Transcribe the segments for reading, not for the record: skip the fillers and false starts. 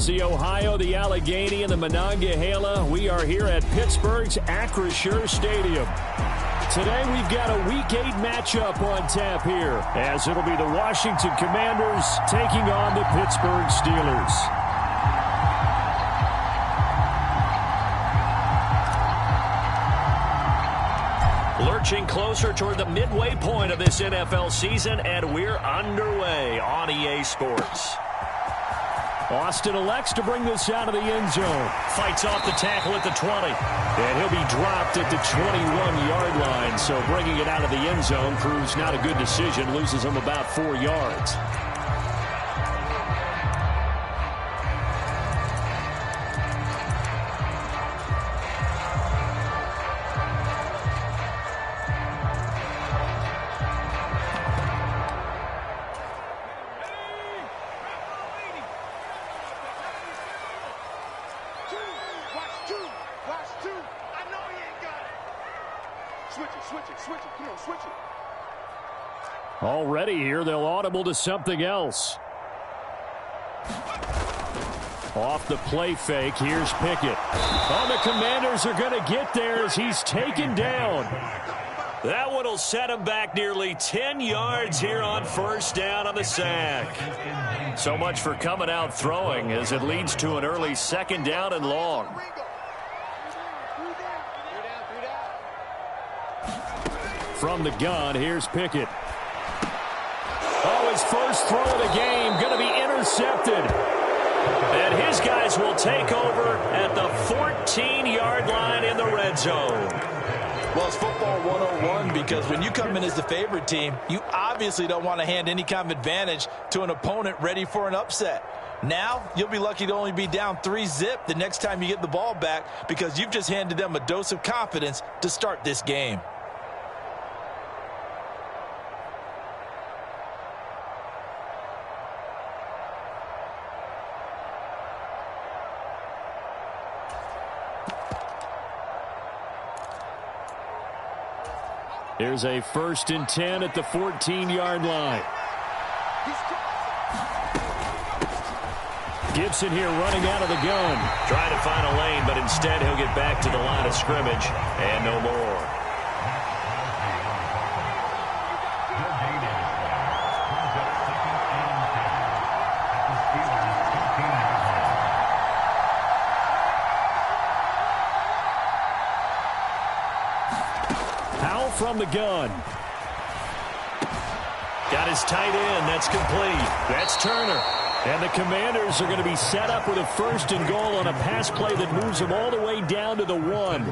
is the Ohio, the Allegheny, and the Monongahela. We are here at Pittsburgh's Acrisure Stadium. Today we've got a Week 8 matchup on tap here, as it'll be the Washington Commanders taking on the Pittsburgh Steelers. Lurching closer toward the midway point of this NFL season, and we're underway on EA Sports. Austin elects to bring this out of the end zone. Fights off the tackle at the 20. And he'll be dropped at the 21-yard line. So bringing it out of the end zone proves not a good decision. Loses him about 4 yards. Already here, they'll audible to something else. Off the play fake, here's Pickett. Oh, the Commanders are going to get there as he's taken down. That one will set him back nearly 10 yards here on first down on the sack. So much for coming out throwing as it leads to an early second down and long. From the gun, here's Pickett. Oh, his first throw of the game going to be intercepted. And his guys will take over at the 14-yard line in the red zone. Well, it's football 101 because when you come in as the favorite team, you obviously don't want to hand any kind of advantage to an opponent ready for an upset. Now, you'll be lucky to only be down 3-zip the next time you get the ball back because you've just handed them a dose of confidence to start this game. Here's a 1st and 10 at the 14-yard line. Gibson here running out of the gun. Trying to find a lane, but instead he'll get back to the line of scrimmage and no more. From the gun. Got his tight end. That's complete. That's Turner. And the Commanders are going to be set up with a 1st and goal on a pass play that moves them all the way down to the 1.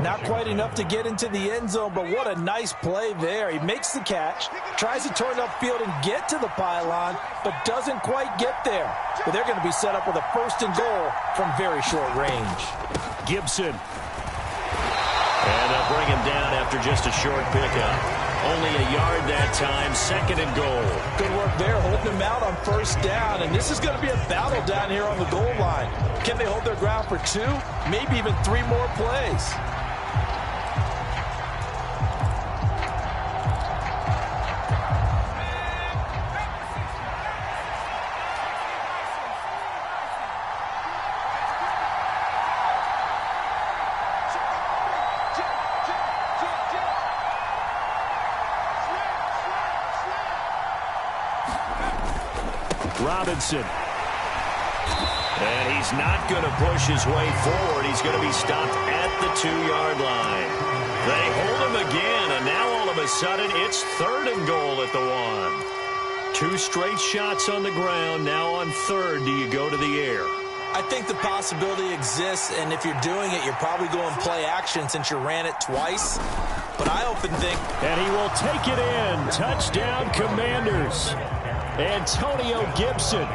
Not quite enough to get into the end zone, but what a nice play there. He makes the catch, tries to turn upfield and get to the pylon, but doesn't quite get there. But they're going to be set up with a 1st and goal from very short range. Gibson. And they'll bring him down after just a short pickup. Only a yard that time, 2nd and goal. Good work there, holding him out on 1st down. And this is going to be a battle down here on the goal line. Can they hold their ground for 2, maybe even 3 more plays? Robinson. And he's not going to push his way forward. He's going to be stopped at the 2-yard line. They hold him again, and now all of a sudden it's 3rd and goal at the 1. 2 straight shots on the ground. Now on 3rd, do you go to the air? I think the possibility exists, and if you're doing it, you're probably going play action since you ran it twice. But I often think... And he will take it in. Touchdown, Commanders. Antonio Gibson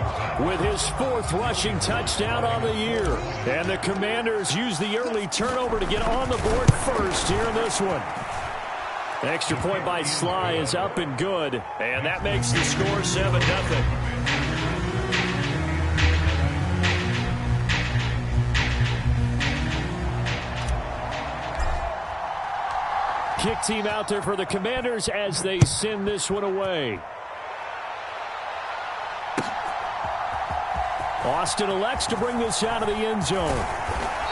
with his 4th rushing touchdown on the year. And the Commanders use the early turnover to get on the board first here in this one. Extra point by Sly is up and good. And that makes the score 7-0. Kick team out there for the Commanders as they send this one away. Austin elects to bring this out of the end zone.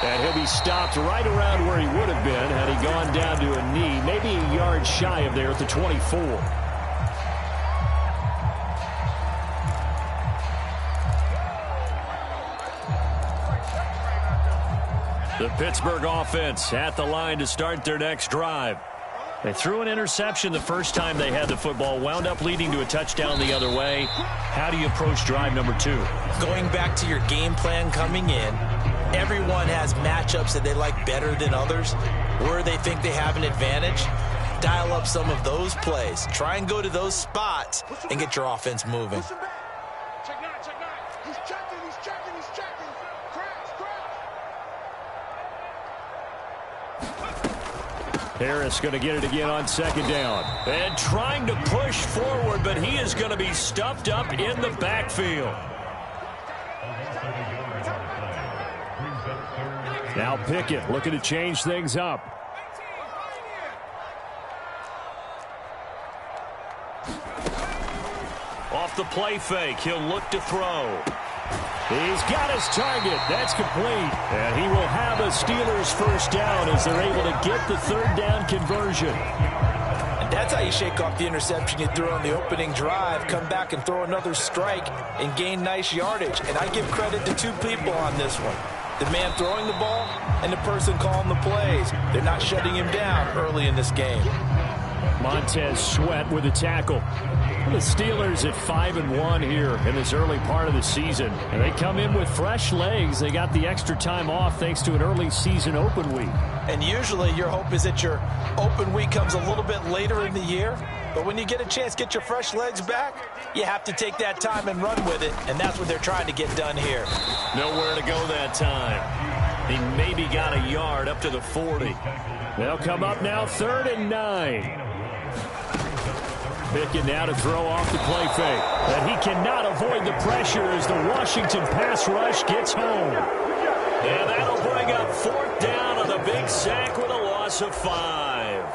And he'll be stopped right around where he would have been had he gone down to a knee, maybe a yard shy of there at the 24. The Pittsburgh offense at the line to start their next drive. They threw an interception the first time they had the football, wound up leading to a touchdown the other way. How do you approach drive number 2? Going back to your game plan coming in, everyone has matchups that they like better than others, where they think they have an advantage. Dial up some of those plays. Try and go to those spots and get your offense moving. Check nine. He's checking. Harris going to get it again on second down. And trying to push forward, but he is going to be stuffed up in the backfield. Now Pickett looking to change things up. Off the play fake, he'll look to throw. He's got his target. That's complete. And he will have a Steelers first down as they're able to get the third down conversion. And that's how you shake off the interception you threw on the opening drive, come back and throw another strike and gain nice yardage. And I give credit to two people on this one. The man throwing the ball and the person calling the plays. They're not shutting him down early in this game. Montez Sweat with a tackle. The Steelers at 5-1 here in this early part of the season. And they come in with fresh legs. They got the extra time off thanks to an early season open week. And usually your hope is that your open week comes a little bit later in the year. But when you get a chance to get your fresh legs back, you have to take that time and run with it. And that's what they're trying to get done here. Nowhere to go that time. He maybe got a yard up to the 40. They'll come up now 3rd and 9. Pickett now to throw off the play fake. But he cannot avoid the pressure as the Washington pass rush gets home. And that'll bring up 4th down on a big sack with a loss of 5.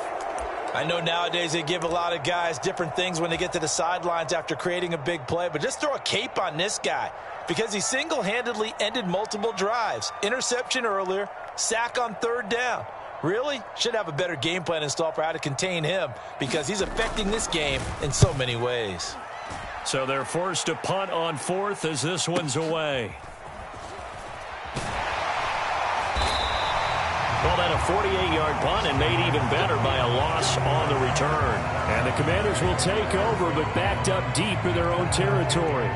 I know nowadays they give a lot of guys different things when they get to the sidelines after creating a big play, but just throw a cape on this guy because he single-handedly ended multiple drives. Interception earlier, sack on 3rd down. Really? Should have a better game plan installed for how to contain him because he's affecting this game in so many ways. So they're forced to punt on 4th as this one's away. Well, that a 48-yard punt and made even better by a loss on the return. And the Commanders will take over, but backed up deep in their own territory.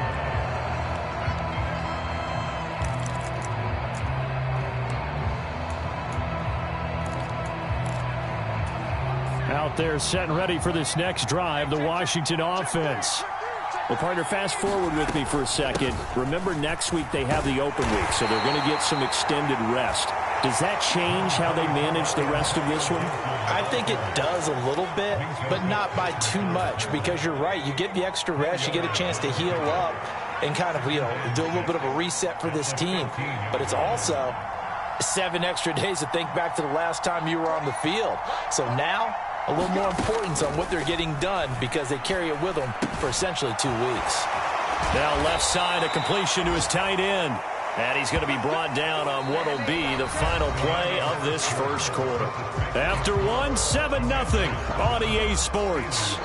Out there set and ready for this next drive, the Washington offense. Well, partner, fast forward with me for a second. Remember, next week they have the open week, so they're going to get some extended rest. Does that change how they manage the rest of this one? I think it does a little bit, but not by too much, because you're right. You get the extra rest, you get a chance to heal up and kind of, do a little bit of a reset for this team. But it's also 7 extra days to think back to the last time you were on the field. So now, a little more importance on what they're getting done because they carry it with them for essentially 2 weeks. Now left side, a completion to his tight end. And he's going to be brought down on what will be the final play of this first quarter. After 1, 7-0 on EA Sports.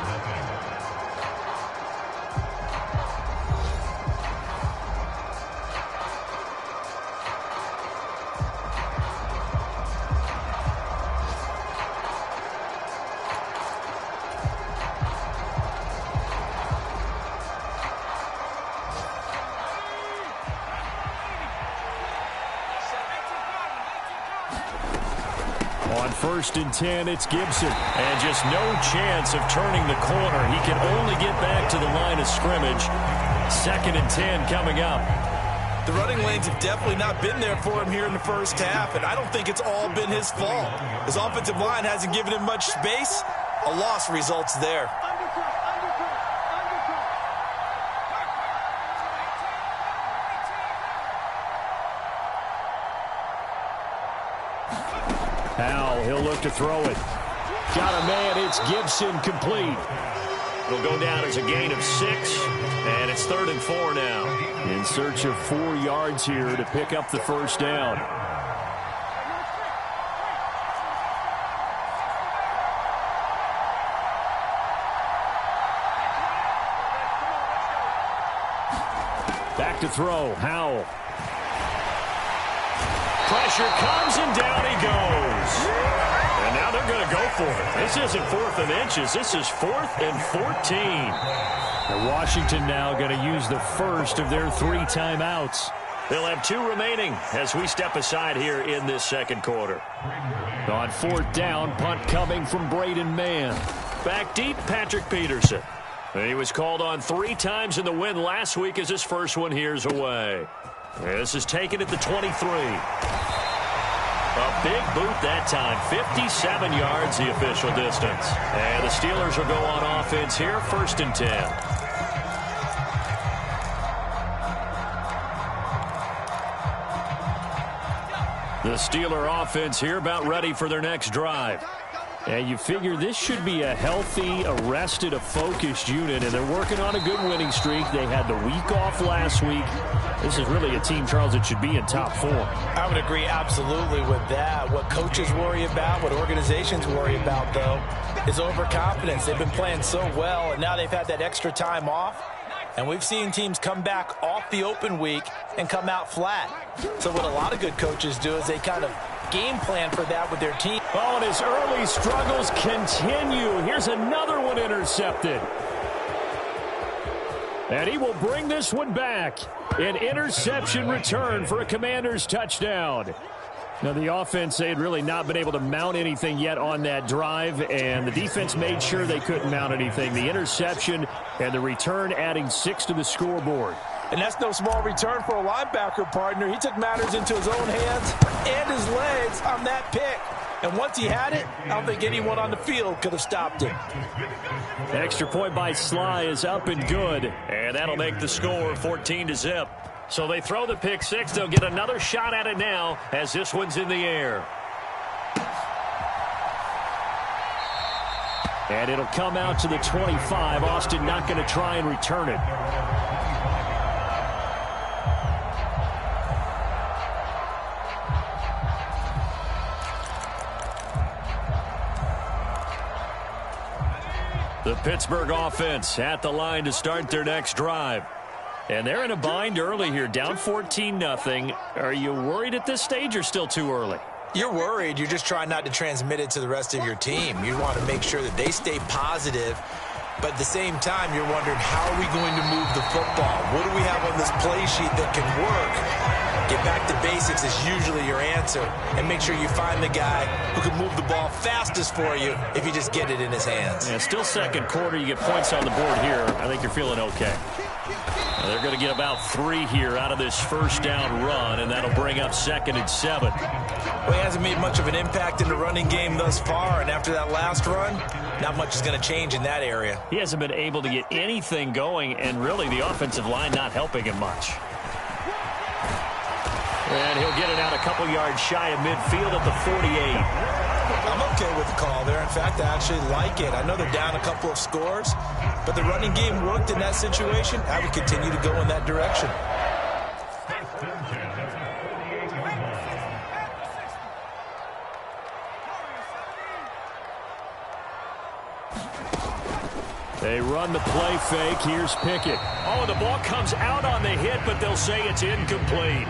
On 1st and 10, it's Gibson. And just no chance of turning the corner. He can only get back to the line of scrimmage. 2nd and 10 coming up. The running lanes have definitely not been there for him here in the first half, and I don't think it's all been his fault. His offensive line hasn't given him much space. A loss results there. He'll look to throw it. Got a man, it's Gibson, complete. It'll go down as a gain of 6, and it's 3rd and 4 now. In search of 4 yards here to pick up the first down. Back to throw, Howell. Pressure comes, and down he goes. And now they're going to go for it. This isn't 4th and inches. This is 4th and 14. And Washington now going to use the first of their 3 timeouts. They'll have 2 remaining as we step aside here in this second quarter. On 4th down, punt coming from Braden Mann. Back deep, Patrick Peterson. He was called on 3 times in the win last week as his first one here's away. This is taken at the 23. A big boot that time. 57 yards the official distance. And the Steelers will go on offense here, 1st and 10. The Steeler offense here about ready for their next drive. And you figure this should be a healthy, arrested, a focused unit, and they're working on a good winning streak. They had the week off last week. This is really a team, Charles, that should be in top form. I would agree absolutely with that. What coaches worry about, what organizations worry about, though, is overconfidence. They've been playing so well, and now they've had that extra time off. And we've seen teams come back off the open week and come out flat. So what a lot of good coaches do is they kind of game plan for that with their team. Oh, and his early struggles continue. Here's another one intercepted. And he will bring this one back. An interception return for a Commanders touchdown. Now, the offense, they had really not been able to mount anything yet on that drive, and the defense made sure they couldn't mount anything. The interception and the return adding 6 to the scoreboard. And that's no small return for a linebacker, partner. He took matters into his own hands and his legs on that pick. And once he had it, I don't think anyone on the field could have stopped him. Extra point by Sly is up and good. And that'll make the score 14-0. So they throw the pick 6. They'll get another shot at it now as this one's in the air. And it'll come out to the 25. Austin not going to try and return it. The Pittsburgh offense at the line to start their next drive. And they're in a bind early here, down 14-0. Are you worried at this stage or still too early? You're worried. You're just trying not to transmit it to the rest of your team. You want to make sure that they stay positive. But at the same time, you're wondering, how are we going to move the football? What do we have on this play sheet that can work? Get back to basics is usually your answer. And make sure you find the guy who can move the ball fastest for you if you just get it in his hands. Yeah, still second quarter. You get points on the board here. I think you're feeling okay. Now they're going to get about 3 here out of this first down run, and that'll bring up 2nd and 7. Well, he hasn't made much of an impact in the running game thus far, and after that last run, not much is going to change in that area. He hasn't been able to get anything going, and really the offensive line not helping him much. And he'll get it out a couple yards shy of midfield at the 48. I'm okay with the call there. In fact, I actually like it. I know they're down a couple of scores, but the running game worked in that situation. I would continue to go in that direction. They run the play fake. Here's Pickett. Oh, the ball comes out on the hit, but they'll say it's incomplete.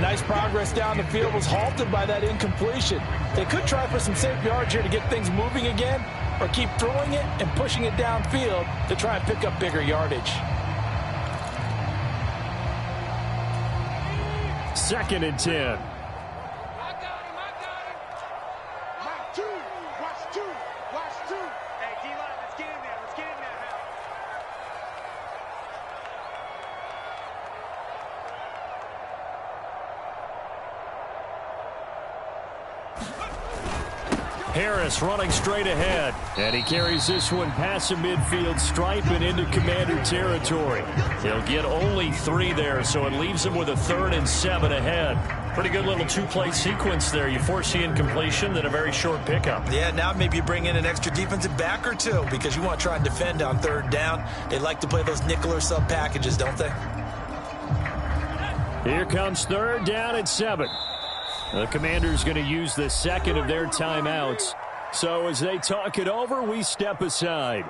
Nice progress down the field, was halted by that incompletion. They could try for some safe yards here to get things moving again, or keep throwing it and pushing it downfield to try and pick up bigger yardage. 2nd and 10. Harris running straight ahead. And he carries this one past the midfield stripe and into Commander territory. He'll get only 3 there, so it leaves him with a 3rd and 7 ahead. Pretty good little 2-play sequence there. You force the incompletion, then a very short pickup. Yeah, now maybe you bring in an extra defensive back or 2 because you want to try and defend on 3rd down. They like to play those nickel or sub packages, don't they? Here comes 3rd down and 7. The Commanders going to use the 2nd of their timeouts. So as they talk it over, we step aside.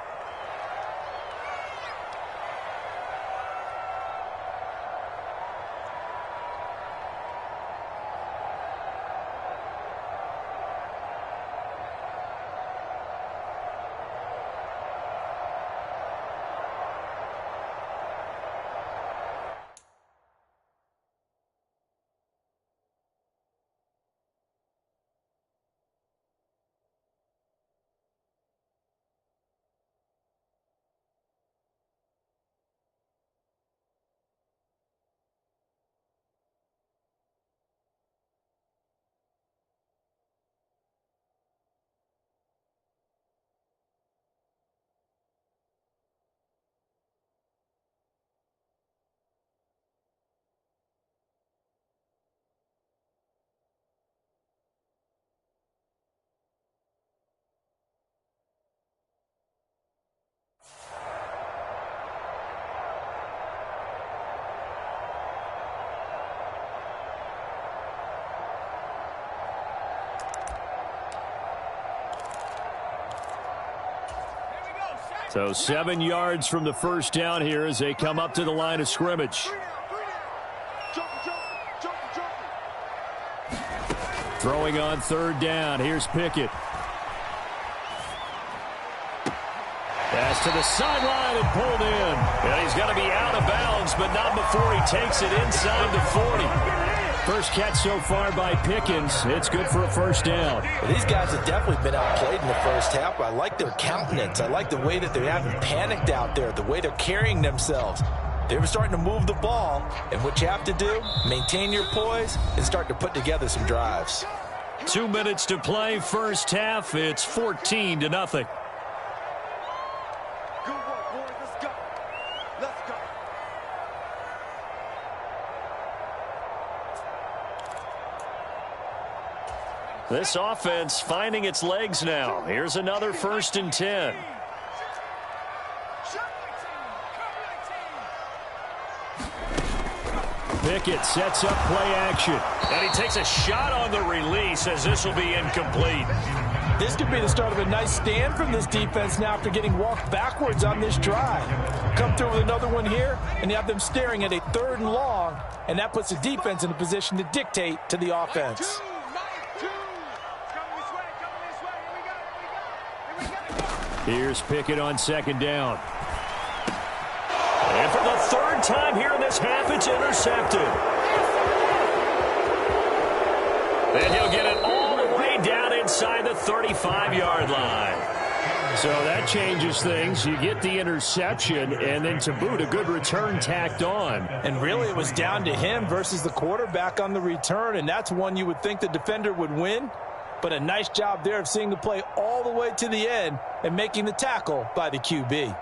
So 7 yards from the first down here as they come up to the line of scrimmage. Throwing on 3rd down. Here's Pickett. Pass to the sideline and pulled in. And he's going to be out of bounds, but not before he takes it inside the 40. First catch so far by Pickens. It's good for a 1st down. Well, these guys have definitely been outplayed in the first half. I like their countenance. I like the way that they haven't panicked out there, the way they're carrying themselves. They were starting to move the ball, and what you have to do, maintain your poise and start to put together some drives. 2 minutes to play, first half. It's 14-0. Good work, boys. Let's go. Let's go. This offense finding its legs now. Here's another 1st and 10. Pickett sets up play action. And he takes a shot on the release as this will be incomplete. This could be the start of a nice stand from this defense now after getting walked backwards on this drive. Come through with another one here, and you have them staring at a 3rd and long, and that puts the defense in a position to dictate to the offense. Here's Pickett on 2nd down. And for the 3rd time here in this half, it's intercepted. And he'll get it all the way down inside the 35-yard line. So that changes things. You get the interception, and then to boot, a good return tacked on. And really, it was down to him versus the quarterback on the return, and that's one you would think the defender would win. But a nice job there of seeing the play all the way to the end and making the tackle by the QB.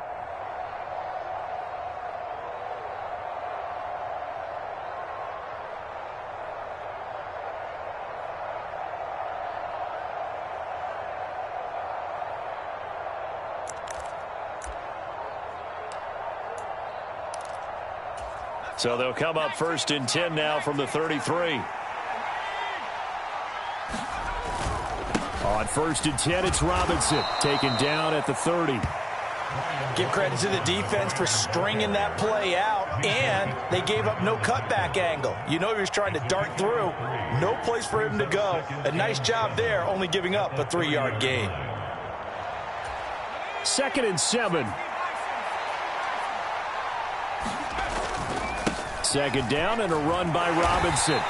So they'll come up 1st and 10 now from the 33. On 1st and 10, it's Robinson taken down at the 30. Give credit to the defense for stringing that play out, and they gave up no cutback angle. You know he was trying to dart through. No place for him to go. A nice job there, only giving up a 3-yard gain. 2nd and 7. 2nd down and a run by Robinson.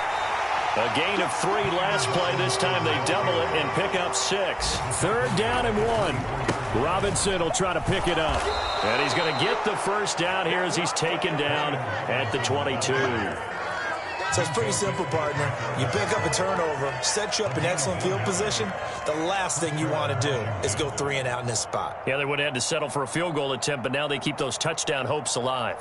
A gain of 3 last play. This time they double it and pick up 6. 3rd down and 1. Robinson will try to pick it up. And he's going to get the 1st down here as he's taken down at the 22. So it's pretty simple, partner. You pick up a turnover, set you up in excellent field position. The last thing you want to do is go 3 and out in this spot. Yeah, they would have had to settle for a field goal attempt, but now they keep those touchdown hopes alive.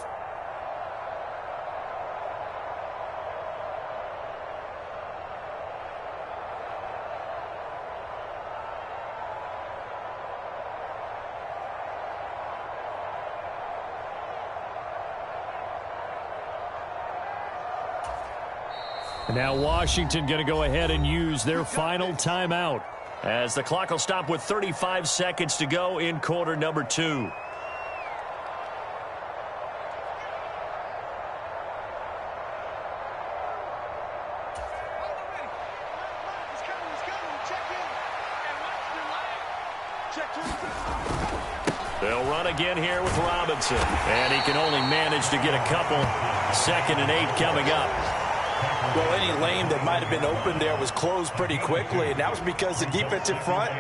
And now Washington going to go ahead and use their final timeout as the clock will stop with 35 seconds to go in quarter number 2. They'll run again here with Robinson, and he can only manage to get a couple. 2nd and 8 coming up. Well, any lane that might have been open there was closed pretty quickly, and that was because the defensive front,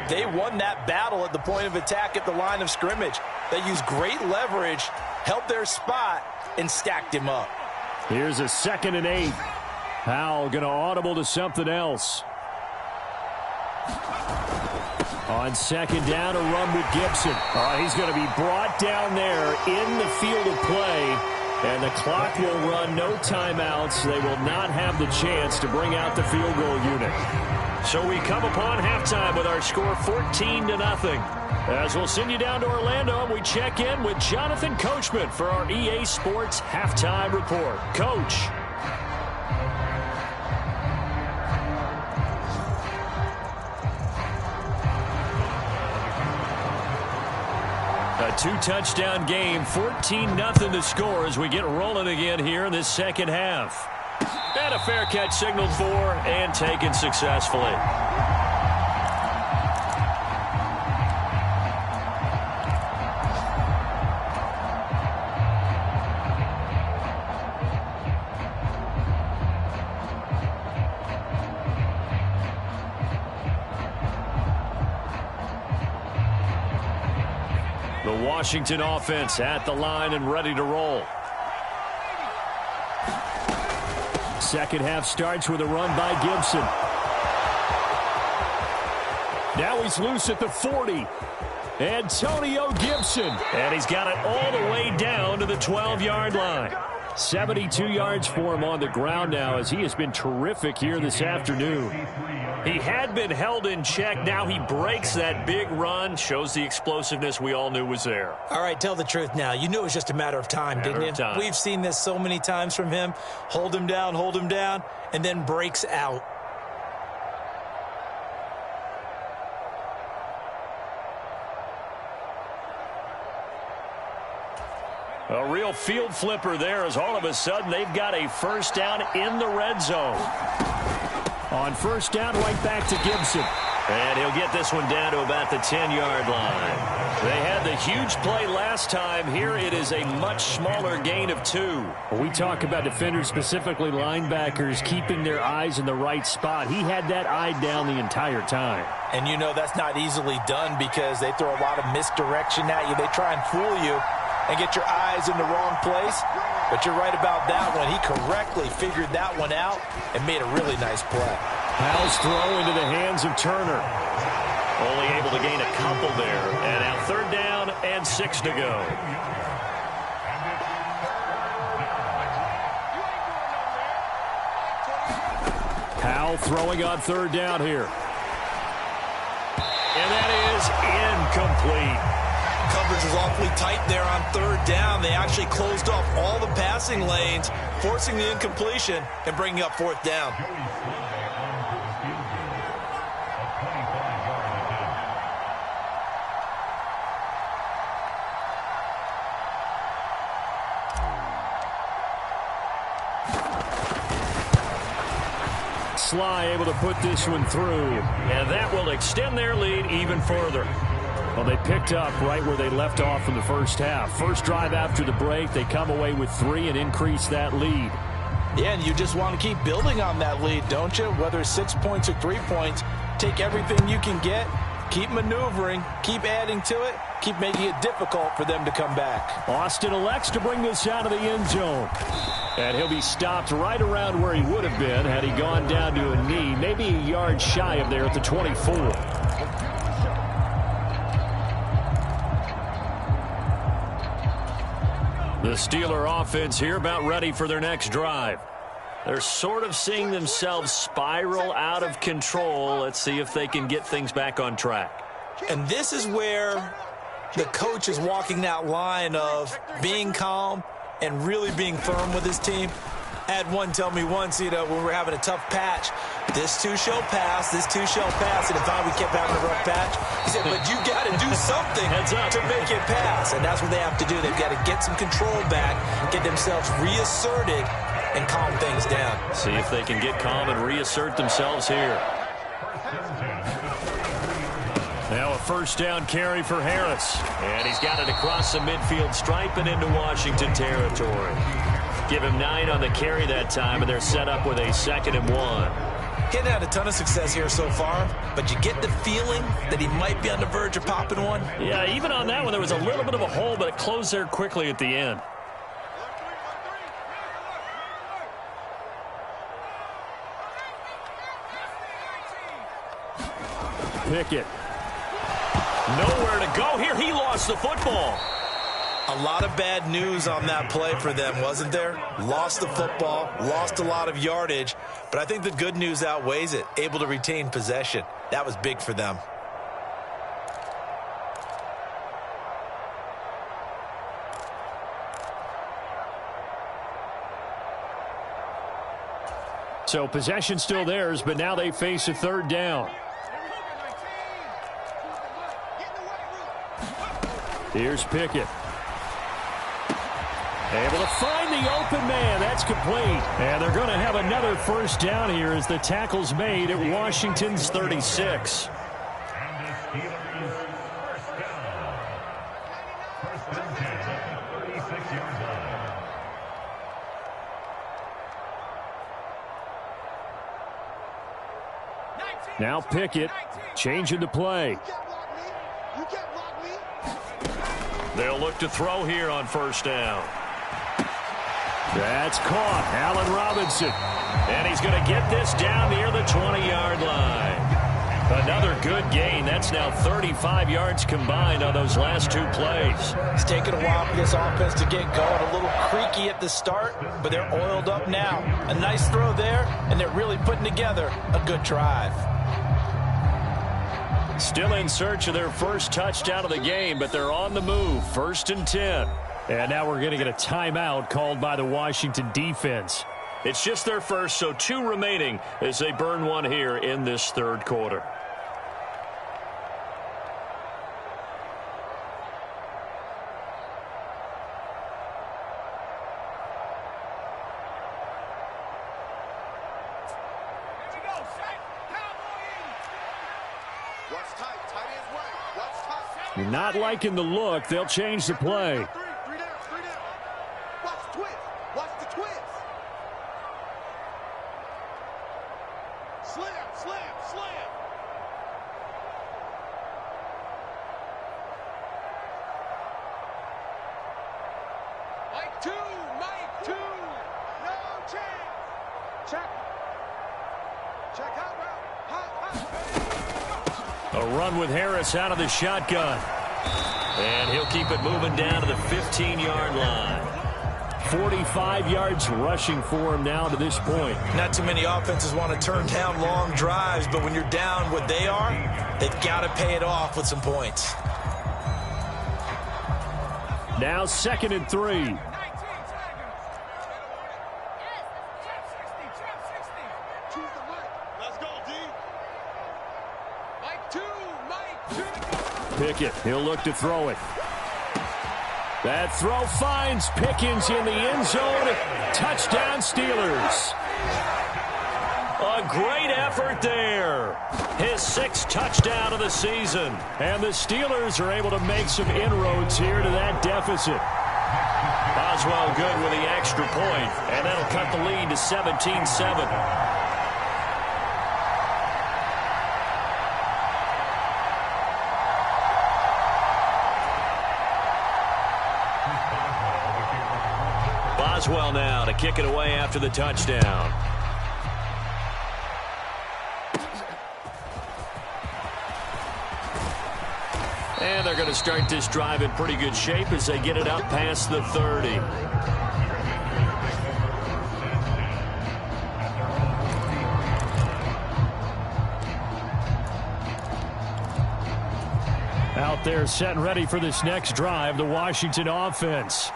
they won that battle at the point of attack at the line of scrimmage. They used great leverage, held their spot, and stacked him up. Here's a 2nd and 8. Howell going to audible to something else. On 2nd down, a run with Gibson. He's going to be brought down there in the field of play. And the clock will run, no timeouts. They will not have the chance to bring out the field goal unit. So we come upon halftime with our score 14-0. As we'll send you down to Orlando, and we check in with Jonathan Coachman for our EA Sports Halftime Report. Coach. A 2-touchdown game, 14-0 to score as we get rolling again here in this second half. And a fair catch signaled for and taken successfully. The Washington offense at the line and ready to roll. Second half starts with a run by Gibson. Now he's loose at the 40. Antonio Gibson. And he's got it all the way down to the 12-yard line. 72 yards for him on the ground now as he has been terrific here this afternoon. He had been held in check. Now he breaks that big run. Shows the explosiveness we all knew was there. All right, tell the truth now. You knew it was just a matter of time, didn't you? We've seen this so many times from him. Hold him down, and then breaks out. A real field flipper there as all of a sudden they've got a first down in the red zone. On first down, right back to Gibson. And he'll get this one down to about the 10-yard line. They had the huge play last time. Here it is a much smaller gain of 2. We talk about defenders, specifically linebackers, keeping their eyes in the right spot. He had that eye down the entire time. And you know that's not easily done because they throw a lot of misdirection at you. They try and fool you and get your eyes in the wrong place. But you're right about that one. He correctly figured that one out and made a really nice play. Howell's throw into the hands of Turner. Only able to gain a couple there. And now 3rd down and 6 to go. Howell throwing on 3rd down here. And that is incomplete. Coverage was awfully tight there on 3rd down. They actually closed off all the passing lanes, forcing the incompletion and bringing up 4th down. Sly able to put this one through. And that will extend their lead even further. Well, they picked up right where they left off in the first half. First drive after the break, they come away with 3 and increase that lead. Yeah, and you just want to keep building on that lead, don't you? Whether it's 6 points or 3 points, take everything you can get Keep maneuvering, keep adding to it, keep making it difficult for them to come back. Austin elects to bring this out of the end zone. And he'll be stopped right around where he would have been had he gone down to a knee, maybe a yard shy of there at the 24. The Steeler offense here about ready for their next drive. They're sort of seeing themselves spiral out of control. Let's see if they can get things back on track. And this is where the coach is walking that line of being calm and really being firm with his team. I had one tell me once, when we were having a tough patch, this too shall pass, this too shall pass. And if we kept having a rough patch, he said, but you got to do something to make it pass. And that's what they have to do. They've got to get some control back, get themselves reasserted, and calm things down. See if they can get calm and reassert themselves here. Now a first down carry for Harris. And he's got it across the midfield stripe and into Washington territory. Give him 9 on the carry that time, and they're set up with a 2nd and 1. He hadn't had a ton of success here so far, but you get the feeling that he might be on the verge of popping one. Yeah, even on that one, there was a little bit of a hole, but it closed there quickly at the end. Pickett. Nowhere to go here. He lost the football. A lot of bad news on that play for them, wasn't there? Lost the football, lost a lot of yardage, but I think the good news outweighs it. Able to retain possession. That was big for them. So possession still theirs, but now they face a 3rd down. Here's Pickett. Able to find the open man. That's complete. And they're going to have another first down here as the tackle's made at Washington's 36. Now Pickett changing the play. They'll look to throw here on first down. That's caught. Allen Robinson. And he's going to get this down near the 20-yard line. Another good gain. That's now 35 yards combined on those last 2 plays. It's taken a while for this offense to get going. A little creaky at the start, but they're oiled up now. A nice throw there, and they're really putting together a good drive. Still in search of their first touchdown of the game, but they're on the move. 1st and 10. And now we're going to get a timeout called by the Washington defense. It's just their first, so 2 remaining as they burn one here in this 3rd quarter. You're not liking the look. They'll change the play. A run with Harris out of the shotgun. And he'll keep it moving down to the 15-yard line. 45 yards rushing for him now to this point. Not too many offenses want to turn down long drives, but when you're down what they are, they've got to pay it off with some points. Now 2nd and 3. Pickett, he'll look to throw it. That throw finds Pickens in the end zone. Touchdown Steelers. A great effort there. His 6th touchdown of the season. And the Steelers are able to make some inroads here to that deficit. Boswell good with the extra point, and that'll cut the lead to 17-7. Boswell now to kick it away after the touchdown. And they're going to start this drive in pretty good shape as they get it up past the 30. Out there set and ready for this next drive, the Washington offense.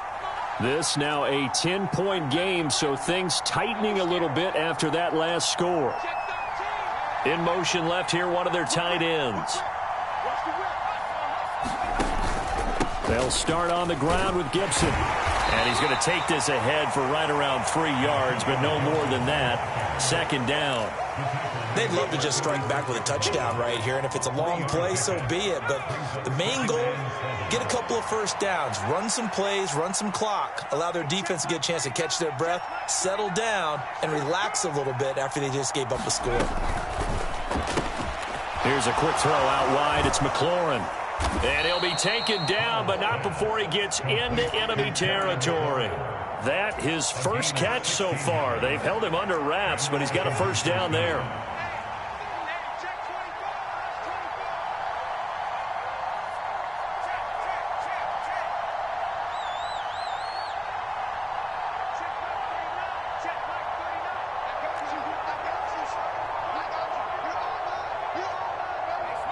This now a 10-point game, so things tightening a little bit after that last score. In motion left here, one of their tight ends. They'll start on the ground with Gibson. And he's going to take this ahead for right around 3 yards, but no more than that. Second down. They'd love to just strike back with a touchdown right here, and if it's a long play, so be it. But the main goal, get a couple of first downs, run some plays, run some clock, allow their defense to get a chance to catch their breath, settle down, and relax a little bit after they just gave up the score. Here's a quick throw out wide. It's McLaurin. And he'll be taken down, but not before he gets into enemy territory. That his first catch so far. They've held him under wraps, but he's got a first down there.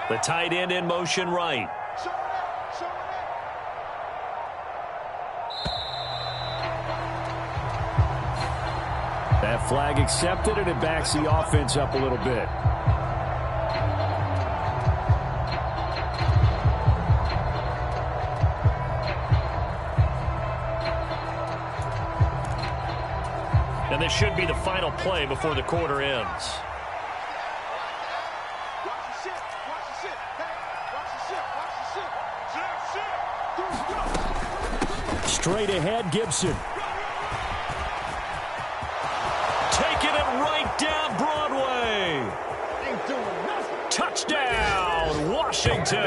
The tight end in motion right. That flag accepted, and it backs the offense up a little bit. And this should be the final play before the quarter ends. Straight ahead, Gibson. Taking it right down Broadway. Touchdown, Washington.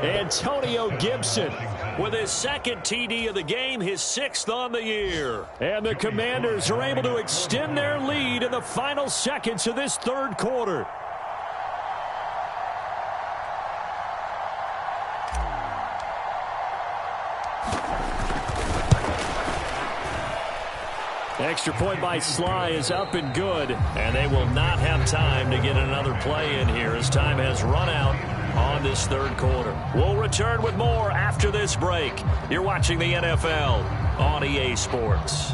Antonio Gibson with his second TD of the game, his 6th on the year. And the Commanders are able to extend their lead in the final seconds of this third quarter. Extra point by Sly is up and good, and they will not have time to get another play in here as time has run out on this third quarter. We'll return with more after this break. You're watching the NFL on EA Sports.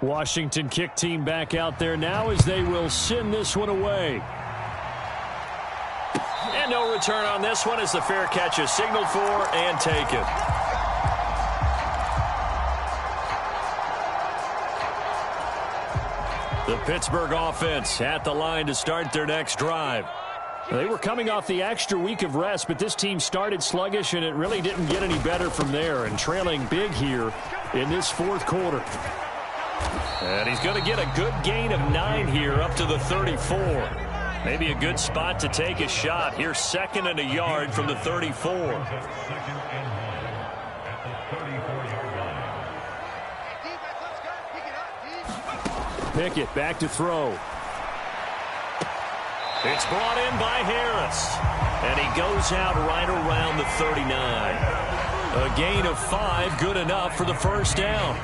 Washington kick team back out there now as they will send this one away. And no return on this one as the fair catch is signaled for and taken. The Pittsburgh offense at the line to start their next drive. They were coming off the extra week of rest, but this team started sluggish, and it really didn't get any better from there, and trailing big here in this fourth quarter. And he's going to get a good gain of 9 here up to the 34. Maybe a good spot to take a shot. Here's 2nd and a yard from the 34. Pickett back to throw. It's brought in by Harris. And he goes out right around the 39. A gain of 5, good enough for the first down.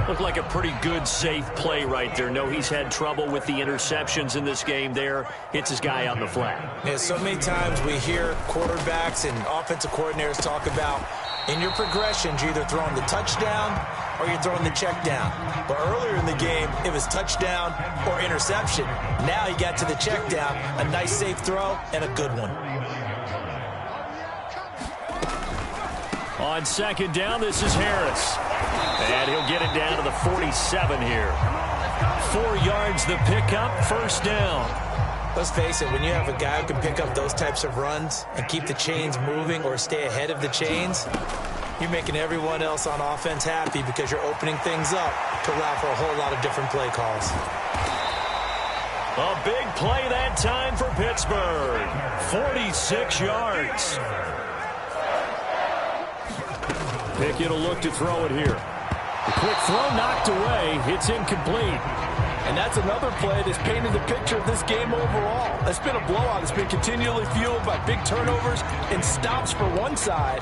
Looked like a pretty good, safe play right there. No, he's had trouble with the interceptions in this game there. Hits his guy out in the flat. Yeah, so many times we hear quarterbacks and offensive coordinators talk about in your progressions, you're either throwing the touchdown or you're throwing the check down. But earlier in the game, it was touchdown or interception. Now he got to the check down, a nice safe throw, and a good one. On second down, this is Harris. And he'll get it down to the 47 here. 4 yards the pickup, first down. Let's face it, when you have a guy who can pick up those types of runs and keep the chains moving or stay ahead of the chains, you're making everyone else on offense happy because you're opening things up to allow for a whole lot of different play calls. A big play that time for Pittsburgh. 46 yards. Pickett will look to throw it here. The quick throw knocked away. It's incomplete. And that's another play that's painted the picture of this game overall. It's been a blowout. It's been continually fueled by big turnovers and stops for one side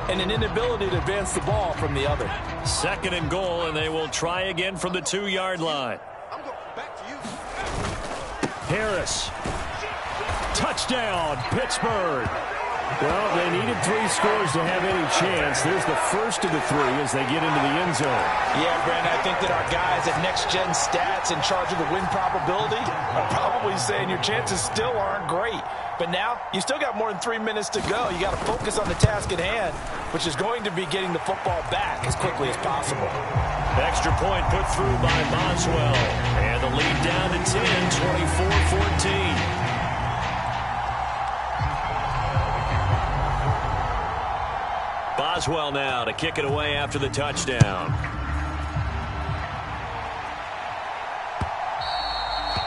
and an inability to advance the ball from the other. 2nd and goal, and they will try again from the 2-yard line. I'm going back to you. Harris. Touchdown, Pittsburgh. Well, they needed 3 scores to have any chance. There's the first of the 3 as they get into the end zone. Yeah, Brandon, I think that our guys at Next Gen Stats in charge of the win probability are probably saying your chances still aren't great. But now, you still got more than 3 minutes to go. You got to focus on the task at hand, which is going to be getting the football back as quickly as possible. Extra point put through by Boswell. And the lead down to 10, 24-14. Boswell now to kick it away after the touchdown.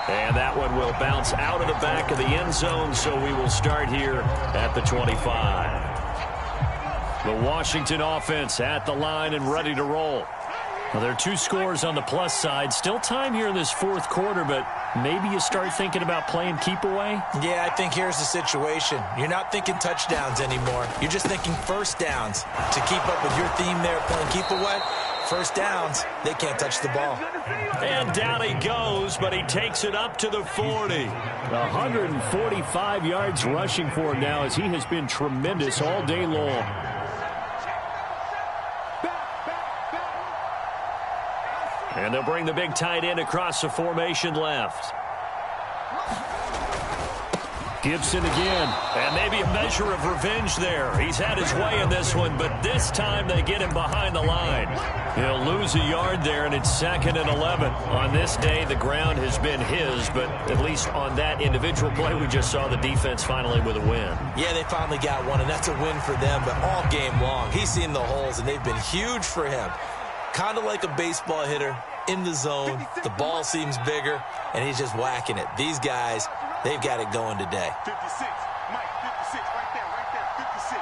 And that one will bounce out of the back of the end zone, so we will start here at the 25. The Washington offense at the line and ready to roll. Well, there are 2 scores on the plus side. Still time here in this 4th quarter, but maybe you start thinking about playing keep away? Yeah, I think here's the situation. You're not thinking touchdowns anymore. You're just thinking first downs. To keep up with your theme there, playing keep away, first downs, they can't touch the ball. And down he goes, but he takes it up to the 40. 145 yards rushing for him now as he has been tremendous all day long. And they'll bring the big tight end across the formation left. Gibson again. And maybe a measure of revenge there. He's had his way in this one, but this time they get him behind the line. He'll lose a yard there, and it's 2nd and 11. On this day, the ground has been his, but at least on that individual play, we just saw the defense finally with a win. Yeah, they finally got one, and that's a win for them, but all game long, he's seen the holes, and they've been huge for him. Kind of like a baseball hitter in the zone. The ball seems bigger, and he's just whacking it. These guys, they've got it going today. 56, Mike, 56, right there, 56.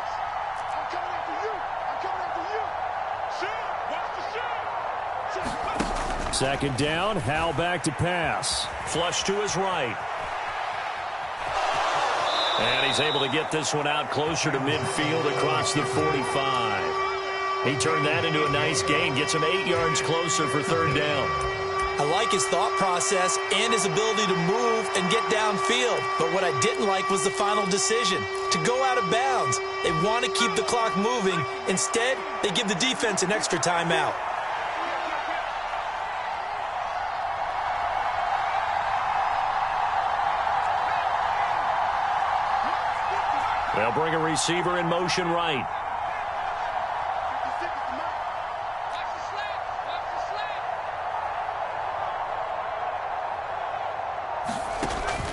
I'm coming after you. I'm coming after you. Watch the shot. 2nd down, Howell back to pass. Flush to his right. And he's able to get this one out closer to midfield across the 45. He turned that into a nice gain, gets him 8 yards closer for 3rd down. I like his thought process and his ability to move and get downfield. But what I didn't like was the final decision, to go out of bounds. They want to keep the clock moving. Instead, they give the defense an extra timeout. They'll bring a receiver in motion right.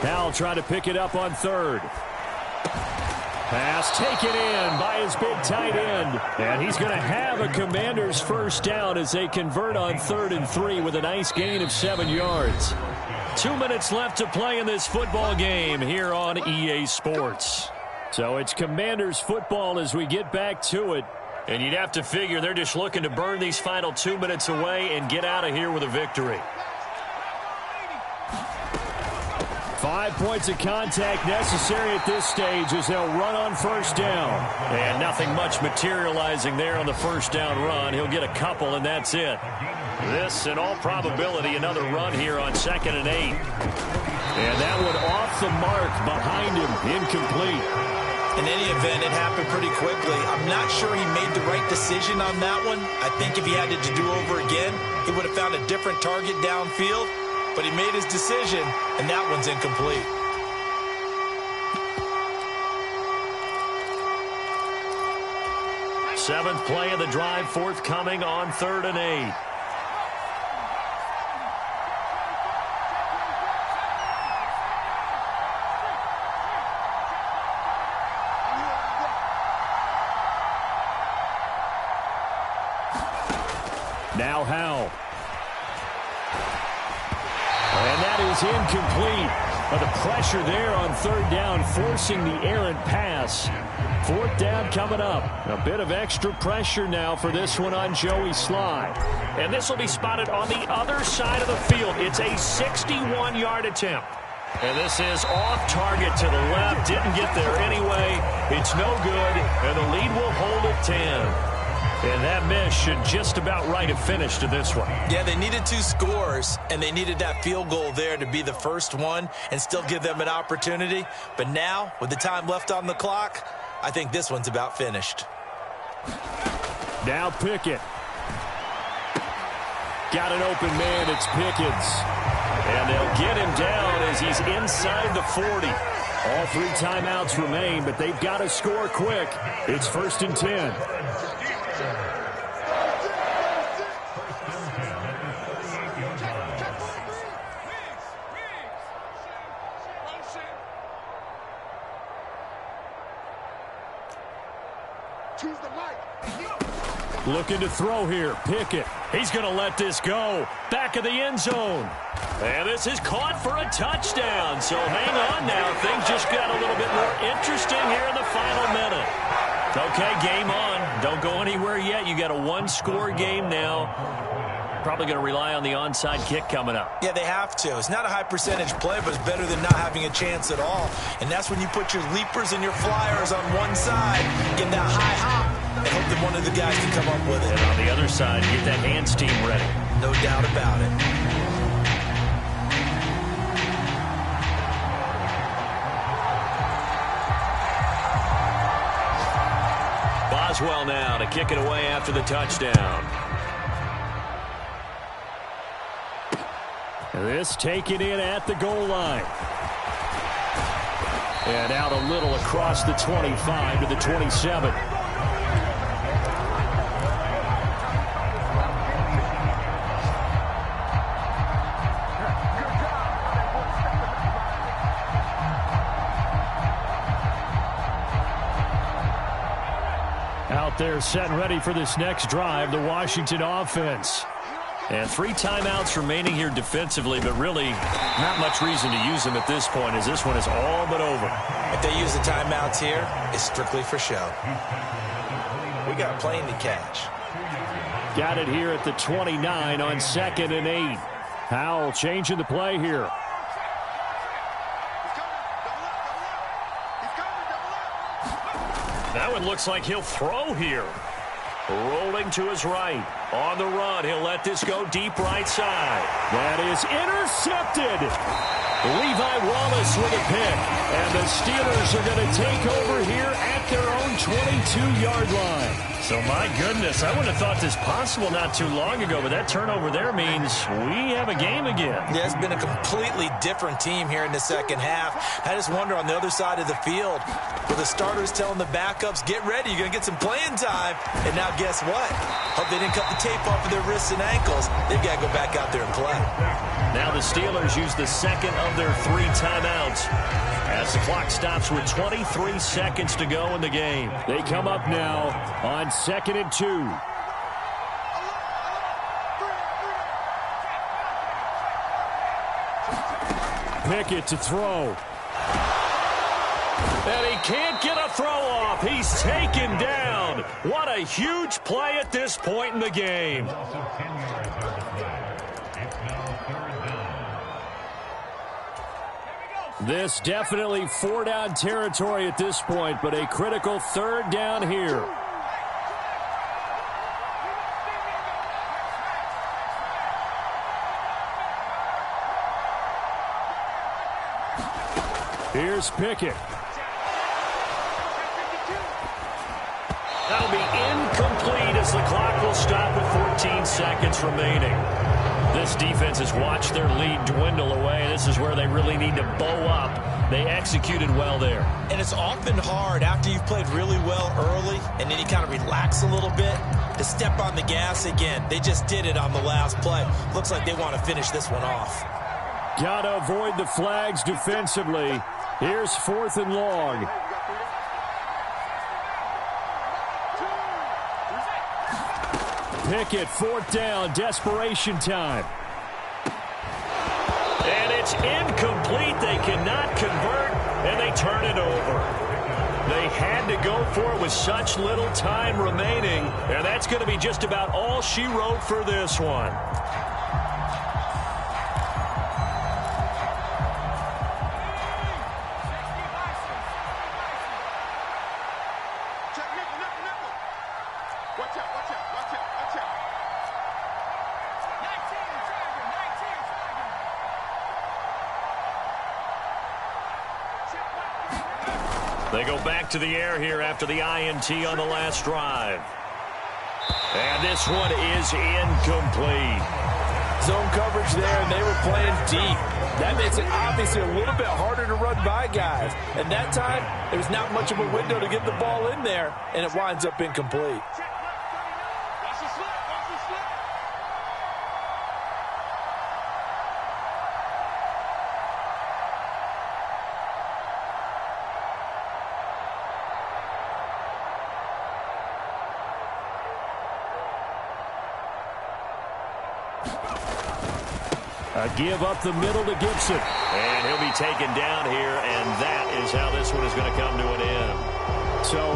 Howell trying to pick it up on 3rd. Pass taken in by his big tight end. And he's going to have a Commanders first down as they convert on 3rd and 3 with a nice gain of 7 yards. 2 minutes left to play in this football game here on EA Sports. So it's Commanders football as we get back to it. And you'd have to figure they're just looking to burn these final 2 minutes away and get out of here with a victory. 5 points of contact necessary at this stage as they'll run on first down. And nothing much materializing there on the first down run. He'll get a couple, and that's it. This, in all probability, another run here on 2nd and 8. And that one off the mark behind him, incomplete. In any event, it happened pretty quickly. I'm not sure he made the right decision on that one. I think if he had it to do over again, he would have found a different target downfield. But he made his decision, and that one's incomplete. Seventh play of the drive forthcoming on 3rd and 8. Now Howell. And that is incomplete. But the pressure there on third down, forcing the errant pass. Fourth down coming up. A bit of extra pressure now for this one on Joey Slye. And this will be spotted on the other side of the field. It's a 61-yard attempt. And this is off target to the left. Didn't get there anyway. It's no good, and the lead will hold at 10. And that miss should just about right have finished to this one. Yeah, they needed 2 scores, and they needed that field goal there to be the first one and still give them an opportunity. But now, with the time left on the clock, I think this one's about finished. Now Pickett. Got an open man. It's Pickens. And they'll get him down as he's inside the 40. All 3 timeouts remain, but they've got to score quick. It's 1st and 10. Looking to throw here. Pickett. He's going to let this go. Back of the end zone. And this is caught for a touchdown. So hang on now. Things just got a little bit more interesting here in the final minute. Okay, game on. Don't go anywhere yet. You got a 1-score game now. Probably going to rely on the onside kick coming up. Yeah, they have to. It's not a high percentage play, but it's better than not having a chance at all. And that's when you put your leapers and your flyers on one side, get that high hop, and hope that one of the guys can come up with it. And on the other side, get that hands team ready. No doubt about it. Boswell now to kick it away after the touchdown. This taken in at the goal line. And out a little across the 25 to the 27. Out there set and ready for this next drive, the Washington offense. And 3 timeouts remaining here defensively, but really not much reason to use them at this point as this one is all but over. If they use the timeouts here, it's strictly for show. We got a plane to catch. Got it here at the 29 on 2nd and 8. Howell changing the play here. That one looks like he'll throw here. Rolling to his right. On the run, he'll let this go deep right side. That is intercepted. Levi Wallace with a pick. And the Steelers are going to take over here at their own 22-yard line. So, my goodness, I wouldn't have thought this possible not too long ago, but that turnover there means we have a game again. Yeah, it's been a completely different team here in the second half. I just wonder on the other side of the field, with the starters telling the backups, get ready, you're going to get some playing time. And now guess what? Hope they didn't cut the tape off of their wrists and ankles. They've got to go back out there and play. Now the Steelers use the second of their 3 timeouts as the clock stops with 23 seconds to go in the game. They come up now on 2nd and 2. Pickett to throw. And he can't get a throw off. He's taken down. What a huge play at this point in the game. This definitely 4-down territory at this point, but a critical 3rd down here. Here's Pickett. That'll be incomplete as the clock will stop with 14 seconds remaining. This defense has watched their lead dwindle away. This is where they really need to bow up. They executed well there. And it's often hard after you've played really well early and then you kind of relax a little bit to step on the gas again. They just did it on the last play. Looks like they want to finish this one off. Got to avoid the flags defensively. Here's 4th and long. Pickett, fourth down, desperation time. And it's incomplete. They cannot convert, and they turn it over. They had to go for it with such little time remaining, and that's going to be just about all she wrote for this one. Watch out, watch out, watch out, watch out. 19, They go back to the air here after the INT on the last drive. And this one is incomplete. Zone coverage there, and they were playing deep. That makes it obviously a little bit harder to run by guys. And that time, there's not much of a window to get the ball in there, and it winds up incomplete. Watch the slip, watch the slip. A give up the middle to Gibson. And he'll be taken down here, and that is how this one is going to come to an end. So